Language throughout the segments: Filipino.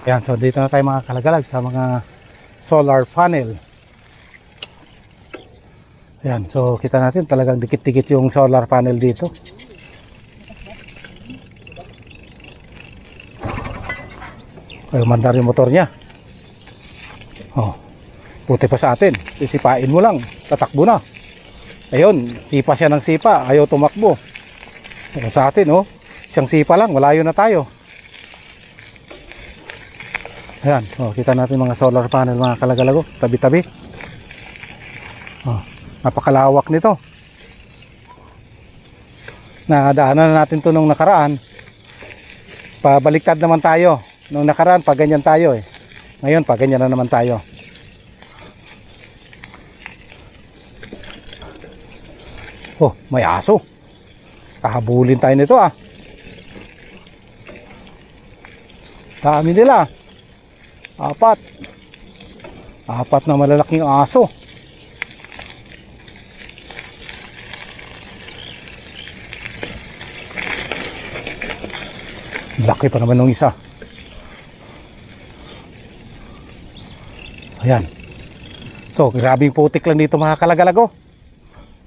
Ayan, so dito na tayo mga kalagalag sa mga solar panel. Ayan, so kita natin talagang dikit-dikit yung solar panel dito. Ay, mandar yung motor niya. Oh, puti pa sa atin. Sisipain mo lang, tatakbo na. Ayun, sipa siya ng sipa, ayaw tumakbo. Sa atin, oh, isang sipa lang, malayo na tayo. Ayan, oh, kita natin mga solar panel mga kalagalago, tabi-tabi. Oh, napakalawak nito. Nadaanan na natin to nung nakaraan. Pabaliktad naman tayo. Nung nakaraan, pag ganyan tayo eh. Ngayon, pag ganyan na naman tayo. Oh, may aso. Kahabulin tayo nito ah. Dami nila. Apat na malalaking aso. Laki pa naman ng isa. Ayan. So, grabing putik lang dito mga kalagalago.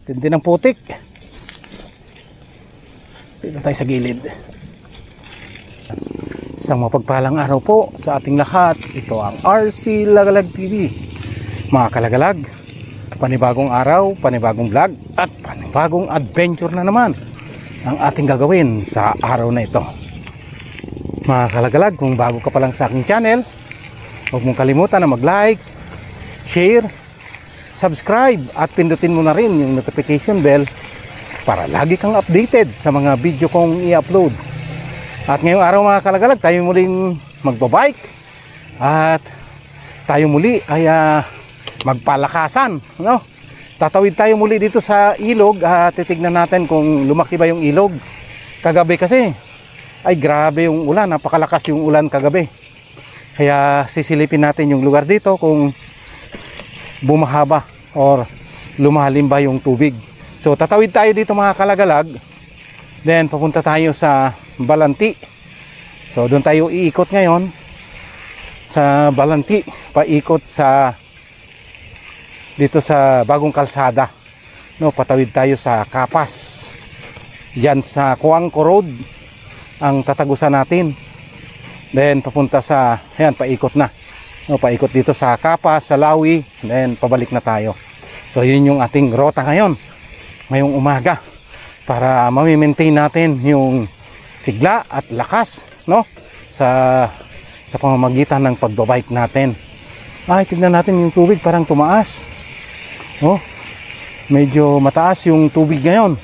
Tindi ng putik. Dito tayo sa gilid. Isang mapagpalang araw po sa ating lahat. Ito ang RC Lagalag TV. Mga kalagalag, panibagong araw, panibagong vlog at panibagong adventure na naman ang ating gagawin sa araw na ito. Mga kalagalag, kung bago ka pa lang sa aking channel, huwag mong kalimutan na mag-like, share, subscribe at pindutin mo na rin yung notification bell para lagi kang updated sa mga video kong i-upload. At ngayong araw mga kalagalag, tayo muling magbabike at tayo muli ay magpalakasan, no? Tatawid tayo muli dito sa ilog at titignan natin kung lumaki ba yung ilog. Kagabi kasi ay grabe yung ulan, napakalakas yung ulan kagabi. Kaya sisilipin natin yung lugar dito kung bumahaba or lumalim ba yung tubig. So tatawid tayo dito mga kalagalag, then papunta tayo sa Balanti. So doon tayo iikot ngayon sa Balanti, paikot sa dito sa bagong kalsada, no, patawid tayo sa Kapas. Yan sa Kuangco Road ang tatagusan natin. Then papunta sa, ayan, paikot na, no, paikot dito sa Kapas, sa Lawi, then pabalik na tayo. So yun yung ating rota ngayon, ngayong umaga, para ma-maintain natin yung sigla at lakas, no, sa pamamagitan ng pagbabike natin. Ay, tignan natin yung tubig, parang tumaas. Oh, medyo mataas yung tubig ngayon.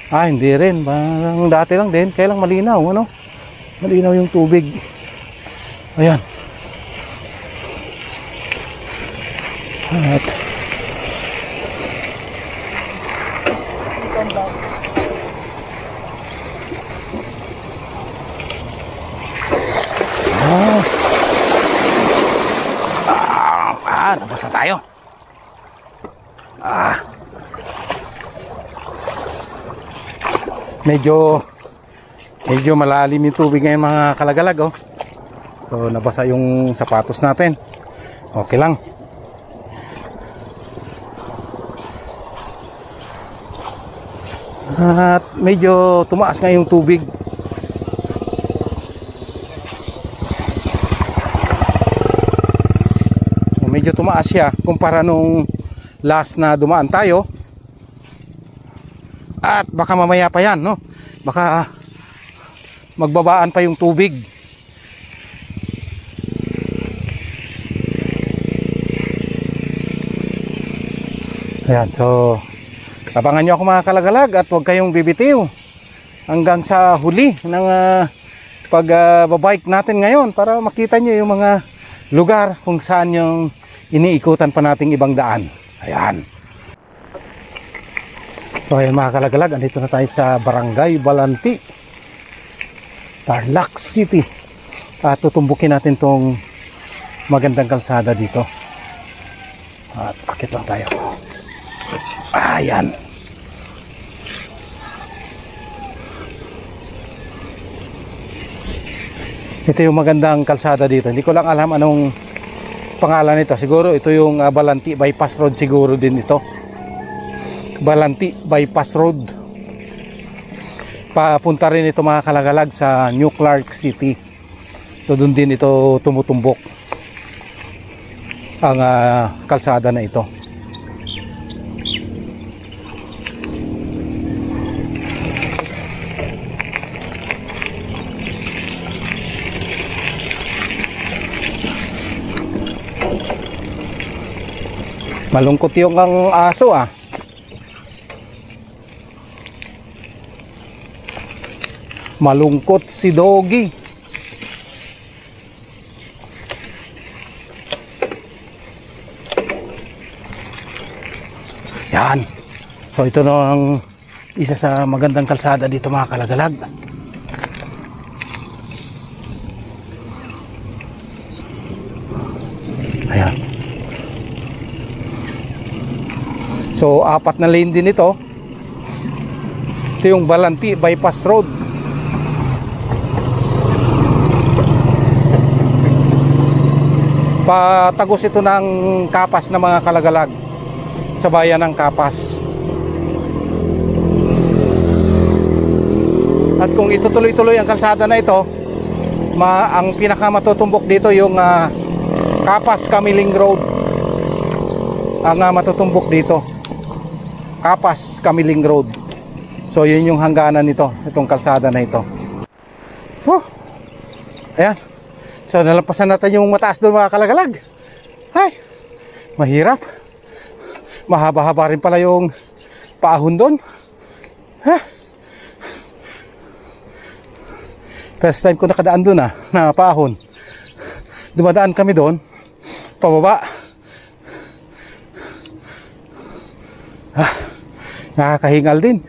Ah, hindi rin, parang dati lang din, kaya lang malinaw, ano? Malinaw yung tubig. Ayan. At nabasa tayo. Medyo malalim yung tubig ngayon mga kalagalag, oh. So nabasa yung sapatos natin. Okay lang. At medyo tumaas nga yung tubig. Medyo tumaas siya kumpara nung last na dumaan tayo. At baka mamaya pa yan, no? Baka magbabaan pa yung tubig. Ayan, so abangan nyo ako mga kalagalag at huwag kayong bibitiw hanggang sa huli ng pagbabike natin ngayon para makita nyo yung mga lugar kung saan yung iniikutan pa nating ibang daan. Ayan. So ayan mga kalagalag, andito na tayo sa Barangay Balanti, Tarlac City. At tutumbukin natin tong magandang kalsada dito. At akit lang tayo. Ayan. Ito yung magandang kalsada dito. Hindi ko lang alam anong pangalan nito. Siguro ito yung Balanti Bypass Road siguro din ito. Balanti Bypass Road. Papunta rin ito mga kalagalag sa New Clark City. So doon din ito tumutumbok ang kalsada na ito. Malungkot yung ang aso ah. Malungkot si Doggy. Yan. So ito na ang isa sa magandang kalsada dito mga kalagalag. Ayan. So, 4 na lane din ito. Ito yung Balanti Bypass Road. Patagos ito ng Kapas na mga kalagalag. Sa bayan ng Kapas. At kung itutuloy-tuloy ang kalsada na ito, ang pinakamatutumbok dito yung Kapas Kamiling Road. Ang matutumbok dito. Kapas Kamiling Road. So yun yung hangganan nito, itong kalsada na ito. Ayan. So nalampasan natin yung mataas doon mga kalagalag. Ay, mahirap. Mahaba-haba rin pala yung paahon doon. First time ko nakadaan doon na paahon. Dumadaan kami doon pababa. Nakakahingal din.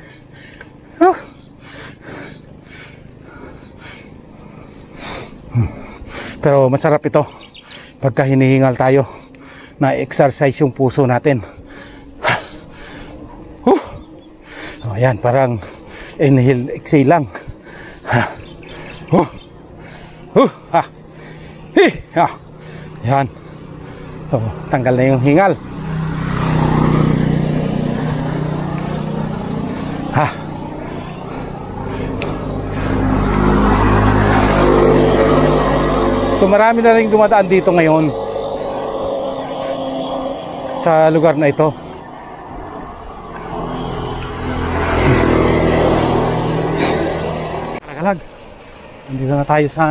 Pero masarap ito pagka hinihingal tayo, na exercise yung puso natin. Ayan, parang inhale, exhale lang. Ayan. Tanggal na yung hingal. So marami na rin dumadaan dito ngayon sa lugar na ito. Kalagalag, nandito na tayo sa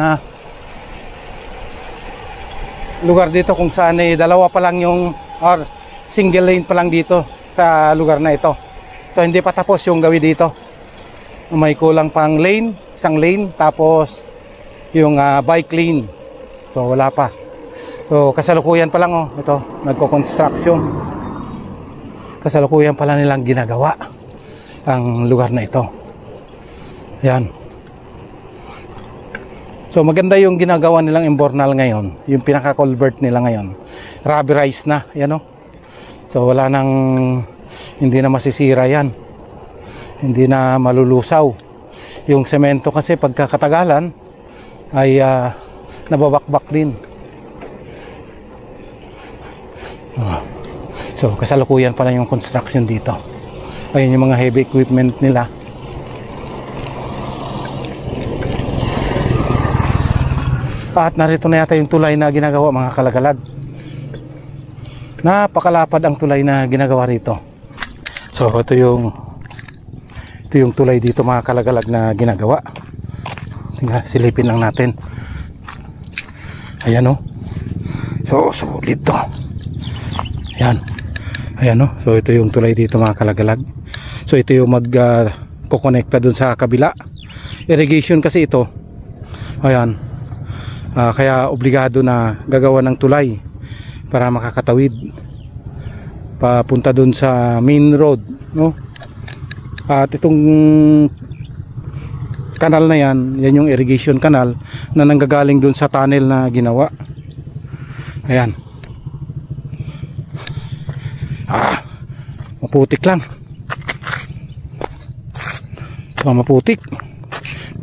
lugar dito kung saan dalawa pa lang yung, or single lane pa lang dito sa lugar na ito. So hindi pa tapos yung gawin dito. May kulang pang lane, isang lane, tapos yung bike lane. So wala pa. So kasalukuyan pa lang ito, nagko-construction. Kasalukuyan pa lang nilang ginagawa ang lugar na ito. Yan. So maganda yung ginagawa nilang imbornal ngayon, yung pinaka-culvert nila ngayon. Rubberized na, yan So wala nang, hindi na masisira yan. Hindi na malulusaw. Yung semento kasi pagkakatagalan ay nababakbak din. So kasalukuyan pa lang yung construction dito. Ayun yung mga heavy equipment nila. At narito na yata yung tulay na ginagawa mga kalagalag. Napakalapad ang tulay na ginagawa rito. So ito yung tulay dito mga kalagalag na ginagawa. Tingnan, silipin lang natin. Ayan So sulit to. Ayan. Ayan So ito yung tulay dito mga kalagalag. So ito yung kukonekta dun sa kabila. Irrigation kasi ito. Ayan. Kaya obligado na gagawa ng tulay para makakatawid papunta dun sa main road, At itong kanal na yan yung irrigation canal na nanggagaling dun sa tunnel na ginawa. Ayan. Maputik lang. So maputik.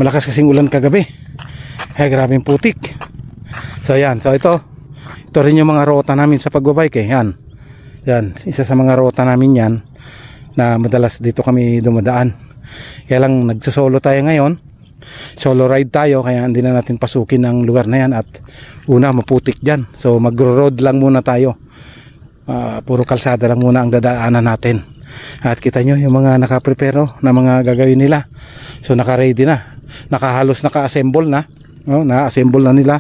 Malakas kasing ulan kagabi. Ay, grabing putik. So yan, so ito rin yung mga rota namin sa pagbabike yan. Yan, isa sa mga rota namin yan na madalas dito kami dumadaan. Kaya lang nagsosolo tayo ngayon, solo ride tayo, kaya hindi na natin pasukin ang lugar na yan at una maputik dyan. So magro-road lang muna tayo, puro kalsada lang muna ang dadaanan natin. At kita nyo yung mga nakapreparo na mga gagawin nila. So naka-ready na, nakahalos naka-assemble na, no? Na-assemble na nila.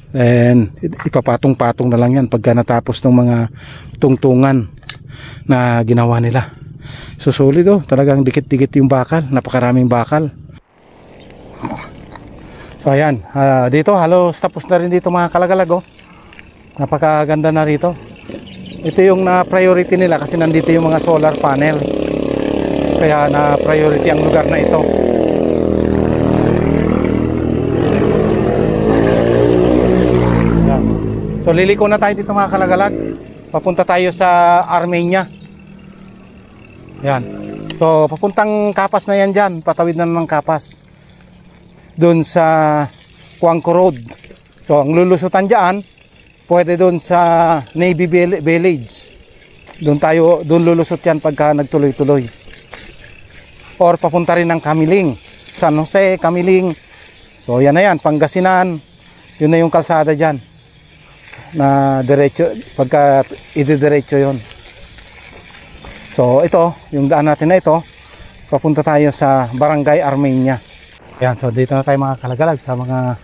And ipapatong-patong na lang yan pagka natapos ng mga tungtungan na ginawa nila. So solid, oh, talagang dikit-dikit yung bakal, napakaraming bakal. So ayan, dito halos tapos na rin dito mga kalagalag, oh. Napakaganda na rito. Ito yung na-priority nila kasi nandito yung mga solar panel. Kaya na-priority ang lugar na ito. So liliko na tayo dito mga kalagalag. Papunta tayo sa Armenia. Yan. So papuntang Kapas na yan dyan. Patawid na ng Kapas. Doon sa Cuangco Road. So ang lulusutan dyan, pwede doon sa Navy Village. Doon lulusot yan pagka nagtuloy-tuloy. Or papunta rin ng Camiling. San Jose, Camiling. So yan na yan, Pangasinan. Yun na yung kalsada dyan. Na diretso, pagka ididiretso yon. So ito, yung daan natin na ito, papunta tayo sa Barangay Armenia. Yan, so dito na tayo mga kalagalag sa mga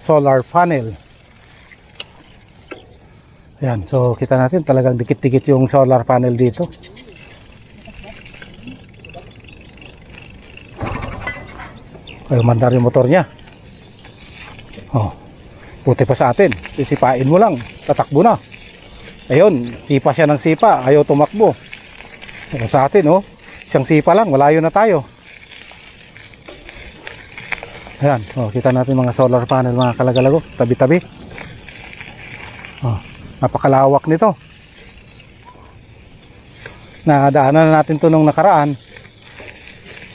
solar panel. Yan, so kita natin talagang dikit-dikit yung solar panel dito. Ay, mandar yung motor niya. Oh, puti pa sa atin. Sisipain mo lang, tatakbo na. Ayun, sipa siya ng sipa, ayaw tumakbo. Sa atin, oh, isang sipa lang, malayo na tayo. Ayan, oh, kita natin mga solar panel mga kalagalago, tabi-tabi. Oh, napakalawak nito. Nadaanan na natin to nung nakaraan.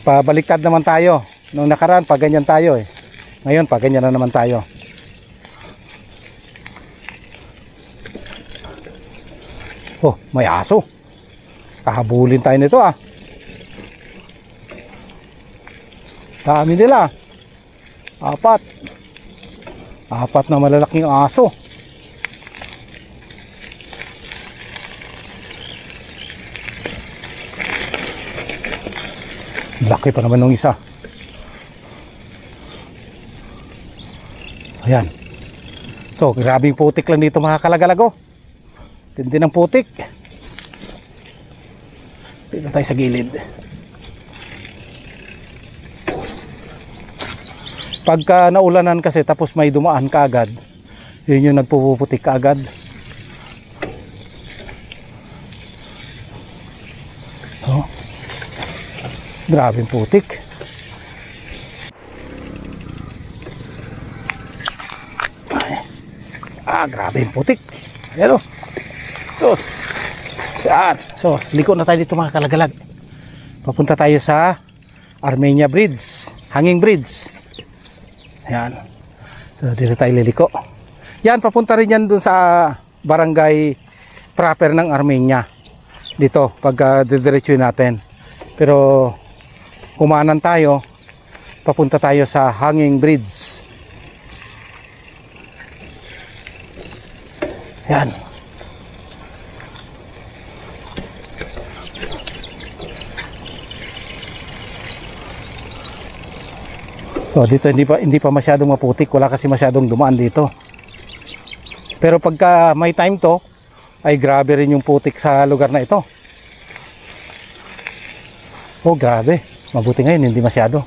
Pabaliktad naman tayo. Nung nakaraan, pa ganyan tayo eh. Ngayon, pa ganyan na naman tayo. Oh, may aso. Kahabulin tayo nito ah. Dami nila. Apat na malalaking aso. Laki pa naman ng isa. Ayan. So, grabing putik lang dito mga kalagalago. Tindi ng putik. Dito tayo sa gilid. Pagka naulanan kasi tapos may dumaan kaagad, yun yung nagpuputik kaagad. Oh. Grabing putik. Grabe yung putik. Ayan o. Sos. Yan. Sos. Liko na tayo dito mga kalagalag. Papunta tayo sa Armenia Bridge. Hanging Bridge. Ayan. So dito tayo liliko. Yan. Papunta rin yan dun sa barangay proper ng Armenia. Dito. Pag didiretsuin natin. Pero kumanan tayo. Papunta tayo sa Hanging Bridge. Yan. So dito hindi pa masyadong maputik, wala kasi masyadong dumaan dito. Pero pagka may time to, ay grabe rin yung putik sa lugar na ito. Oh, grabe. Mabuti ngayon hindi masyado.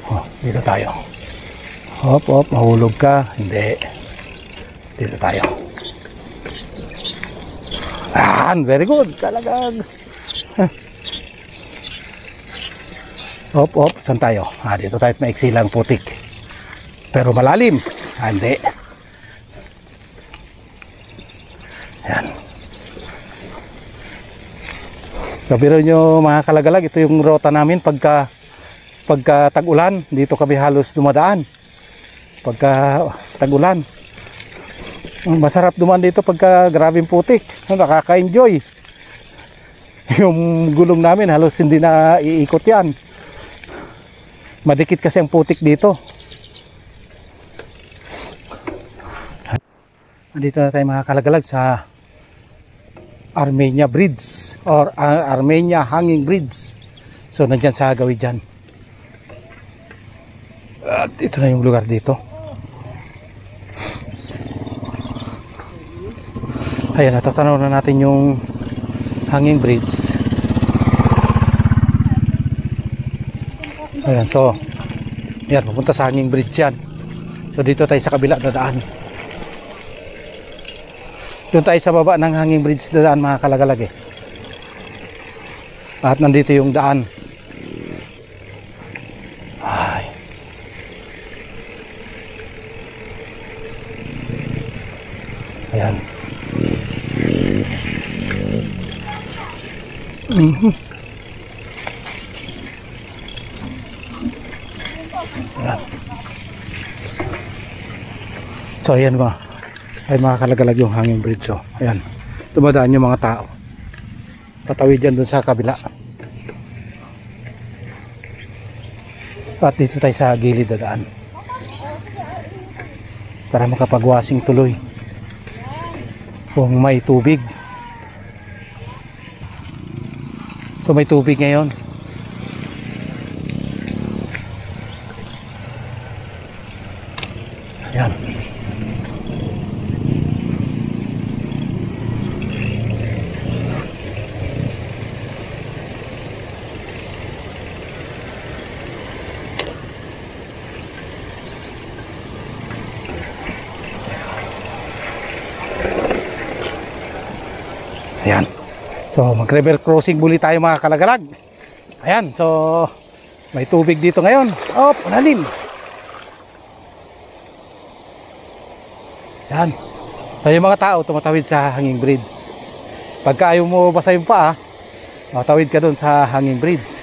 Oh, dito tayo. Hop, mahulog ka. Hindi. Dito tayo. Very good. Talagang. Hop, saan tayo? Dito tayo at maiksi lang putik. Pero malalim. Hindi. Yan. Kabiro nyo mga kalagalag, ito yung rota namin pagka pagka tag-ulan, dito kami halos dumadaan. Pagka tag-ulan, masarap dumaan dito pagka grabing putik. Nakaka-enjoy. Yung gulong namin halos hindi na iikot yan. Madikit kasi ang putik dito. Dito na tayo makakalagalag sa Armenia Bridge or Armenia Hanging Bridge. So nandyan sa gawin dyan. At ito na yung lugar dito. Ayan, natatanaw na natin yung hanging bridge. Ayan, so yan, pupunta sa hanging bridge yan. So dito tayo sa kabila na daan. Doon tayo sa baba ng hanging bridge na daan, mga kalagalag eh. At nandito yung daan. Ay. Ayan. Ayan. So ayan ba, ay makakalagalag yung hanging bridge. So ayan, dumadaan yung mga tao patawid dyan dun sa kabila. At dito tayo sa gilid na daan para makapagwasing tuloy kung may tubig. So may tubig ngayon. Ayan. Ayan. So mag-river crossing muli tayo, mga kalagalag. Ayan, so may tubig dito ngayon. Oh, panalim. Ayan. So yung mga tao tumatawid sa hanging bridge. Pagka ayaw mo basa yung paa, tawid ka doon sa hanging bridge.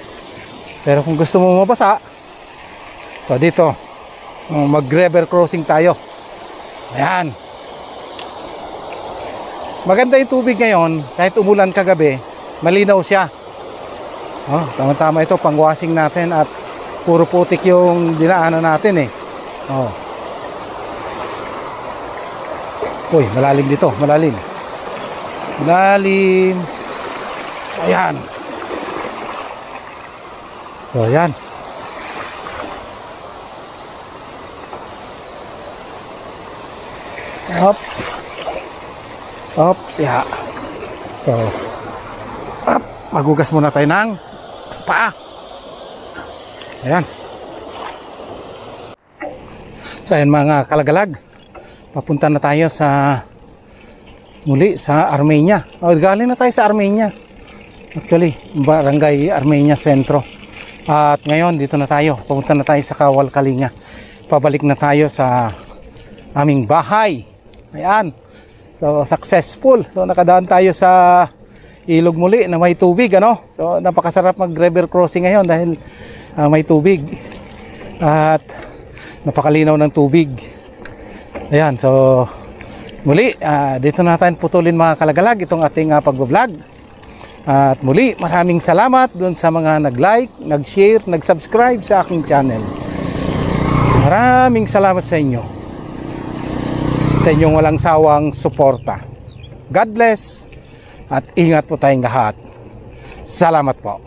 Pero kung gusto mo mabasa, so dito mag-river crossing tayo. Ayan. Maganda yung tubig ngayon, kahit umulan kagabi, malinaw siya. Oh, tama-tama ito, pang-washing natin at puro putik yung dinaanan natin eh. Oh. Uy, malalim dito, malalim. Malalim. Ayan. So, ayan. Up. Up, ya. So, up. Magugas muna tayo ng paa. Ayan. So, ayan mga kalagalag. Papunta na tayo sa muli sa Armenia. Galing na tayo sa Armenia. Actually, Barangay Armenia Sentro. At ngayon, dito na tayo. Papunta na tayo sa Kawal Kalinga. Pabalik na tayo sa aming bahay. Ayan. So successful. So nakadaan tayo sa ilog muli na may tubig, ano? So napakasarap mag-river crossing ngayon dahil may tubig. At napakalinaw ng tubig. Ayan, so muli dito na tayo putulin, mga kalagalag, itong ating pagbablog. At muli maraming salamat dun sa mga nag-like, nag-share, nag-subscribe sa aking channel. Maraming salamat sa inyo, sa inyong walang sawang suporta. God bless at ingat po tayong lahat. Salamat po.